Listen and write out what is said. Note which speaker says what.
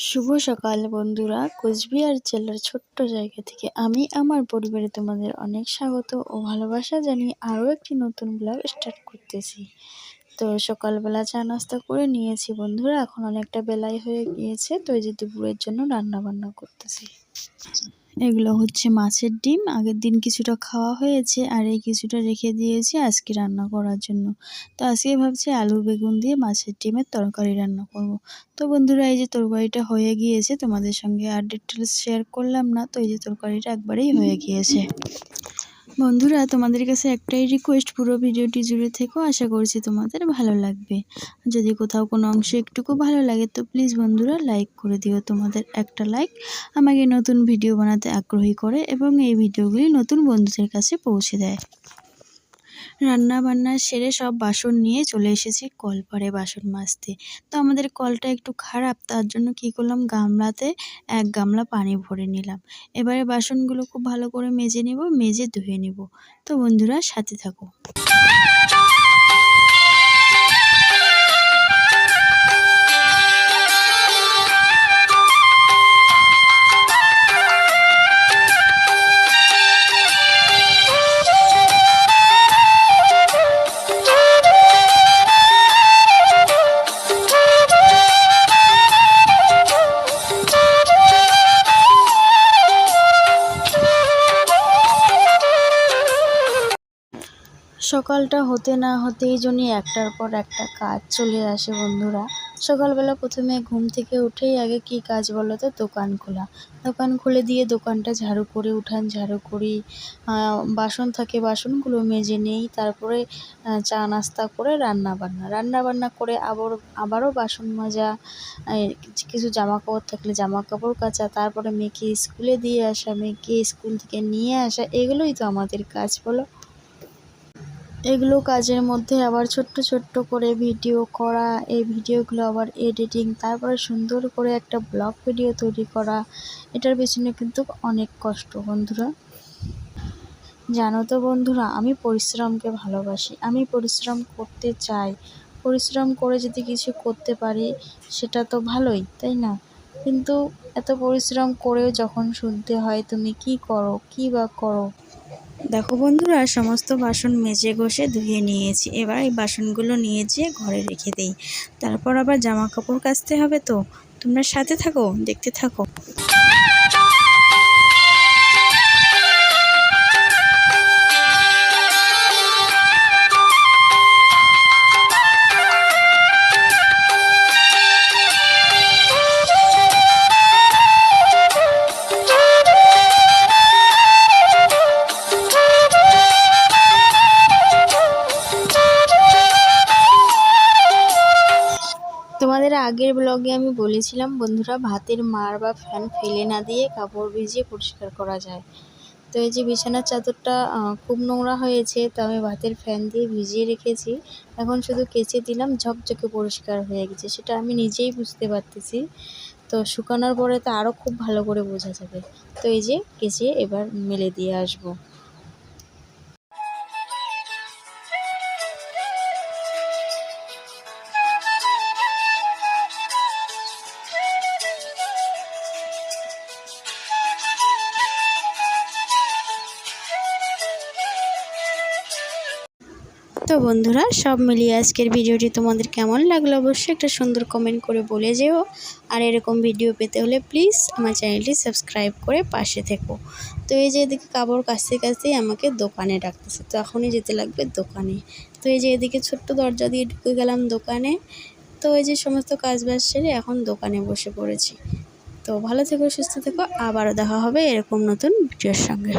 Speaker 1: শুভ সকাল বন্ধুরা, কোচবিহার জেলার ছোট্ট জায়গা থেকে আমি আমার পরিবারে তোমাদের অনেক স্বাগত ও ভালোবাসা জানিয়ে আরও একটি নতুন ব্লগ স্টার্ট করতেছি। তো সকালবেলা চা নাস্তা করে নিয়েছি বন্ধুরা, এখন অনেকটা বেলাই হয়ে গিয়েছে। তো এই যে দুপুরের জন্য রান্না বান্না করতেছি। এগুলো হচ্ছে মাছের ডিম, আগের দিন কিছুটা খাওয়া হয়েছে আর এই কিছুটা রেখে দিয়েছি আজকে রান্না করার জন্য। তো আজকে ভাবছি আলু বেগুন দিয়ে মাছের ডিমের তরকারি রান্না করব। তো বন্ধুরা, এই যে তরকারিটা হয়ে গিয়েছে, তোমাদের সঙ্গে আর ডিটেলস শেয়ার করলাম না। তো এই যে তরকারিটা একবারেই হয়ে গিয়েছে। বন্ধুরা, তোমাদের কাছে একটাই রিকোয়েস্ট, পুরো ভিডিওটি জুড়ে থেকেও, আশা করছি তোমাদের ভালো লাগবে। যদি কোথাও কোনো অংশ একটুকু ভালো লাগে তো প্লিজ বন্ধুরা লাইক করে দিও। তোমাদের একটা লাইক আমাকে নতুন ভিডিও বানাতে আগ্রহী করে এবং এই ভিডিওগুলি নতুন বন্ধুদের কাছে পৌঁছে দেয়। রান্না বান্না সেরে সব বাসন নিয়ে চলে এসেছি কলপাড়ে বাসন মাজতে। তো আমাদের কলটা একটু খারাপ, তার জন্য কি করলাম, গামলাতে 1 গামলা পানি ভরে নিলাম। এবারে বাসনগুলো খুব ভালো করে মেজে নিব, মেজে ধুয়ে নিব। তো বন্ধুরা সাথে থাকো। সকালটা হতে না হতেই জন্য একটার পর একটা কাজ চলে আসে বন্ধুরা। সকালবেলা প্রথমে ঘুম থেকে উঠেই আগে কি কাজ বলো তো, দোকান খোলা। দোকান খুলে দিয়ে দোকানটা ঝাড়ু করে, উঠান ঝাড়ু করি, বাসন থাকে বাসনগুলো মেজে নেই, তারপরে চা নাস্তা করে রান্না বান্না করে আবারও বাসন মাজা, কিছু জামা কাপড় থাকলে জামা কাপড় কাচা, তারপরে মেয়েকে স্কুলে দিয়ে আসা, মেয়েকে স্কুল থেকে নিয়ে আসা, এগুলোই তো আমাদের কাজ বলো। এগুলো কাজের মধ্যে আবার ছোট্ট ছোট্ট করে ভিডিও করা, এই ভিডিওগুলো আবার এডিটিং, তারপরে সুন্দর করে একটা ব্লগ ভিডিও তৈরি করা, এটার পেছনে কিন্তু অনেক কষ্ট বন্ধুরা। জানো তো বন্ধুরা, আমি পরিশ্রমকে ভালোবাসি, আমি পরিশ্রম করতে চাই। পরিশ্রম করে যদি কিছু করতে পারি সেটা তো ভালোই, তাই না? কিন্তু এত পরিশ্রম করেও যখন শুনতে হয় তুমি কি করো, কি বা করো। দেখো বন্ধুরা, সমস্ত বাসন মেজে ঘষে ধুয়ে নিয়েছি। এবার এই বাসনগুলো নিয়ে যেয়ে ঘরে রেখে দেই, তারপর আবার জামা কাপড় কাচতে হবে। তো তোমরা সাথে থাকো, দেখতে থাকো। তোমাদের আগের ব্লগে আমি বলেছিলাম বন্ধুরা, ভাতের মাড় বা ফ্যান ফেলে না দিয়ে কাপড় ভিজিয়ে পরিষ্কার করা যায়। তো এই যে বিছানার চাদরটা খুব নোংরা হয়েছে, তো আমি ভাতের ফ্যান দিয়ে ভিজিয়ে রেখেছি। এখন শুধু কেচে দিলাম, ঝকঝকে পরিষ্কার হয়ে গেছে, সেটা আমি নিজেই বুঝতে পারতেছি। তো শুকানোর পরে তো আরও খুব ভালো করে বোঝা যাবে। তো এই যে কেচে এবার মেলে দিয়ে আসবো। তো বন্ধুরা, সব মিলিয়ে আজকের ভিডিওটি তোমাদের কেমন লাগলো অবশ্যই একটা সুন্দর কমেন্ট করে বলে যেও। আর এরকম ভিডিও পেতে হলে প্লিজ আমার চ্যানেলটি সাবস্ক্রাইব করে পাশে থেকো। তো এই যে এদিকে কাপড় কাচতে কাচতেই আমাকে দোকানে ডাকতেছে, তো এখনই যেতে লাগবে দোকানে। তো এই যে এদিকে ছোট্ট দরজা দিয়ে ঢুকে গেলাম দোকানে। তো এই যে সমস্ত কাজবাজ সেরে এখন দোকানে বসে পড়েছি। তো ভালো থেকো, সুস্থ থেকো, আবারও দেখা হবে এরকম নতুন ভিডিওর সঙ্গে।